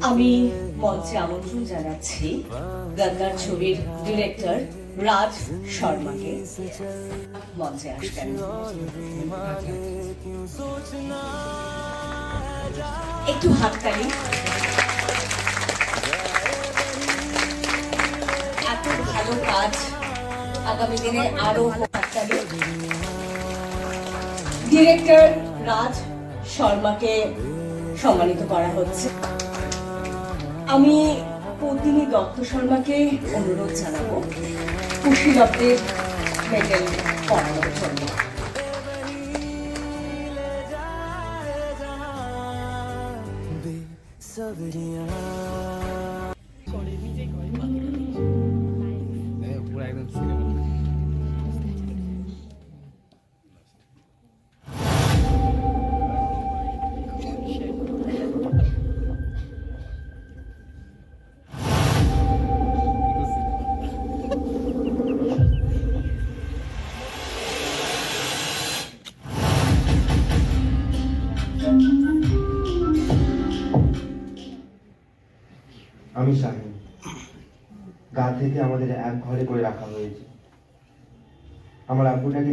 আমি মঞ্চে আমন্ত্রণ জানাচ্ছি গদ্দার ছবির ডিরেক্টর রাজ শর্মাকে মঞ্চে আসবেন। একটু হাততালি। এত ভালো কাজ আগামী দিনে আরো হাততালি। ডিরেক্টর রাজ শর্মাকে সম্মানিত করা হচ্ছে। আমি পদ্মিনী দত্ত শর্মাকে অনুরোধ জানাবো কুশীলবদের মেডেল পড়ানোর জন্য। আমি শাহিন। গা থেকে আমাদের এক ঘরে করে রাখা হয়েছে। আমার আব্বুটাকে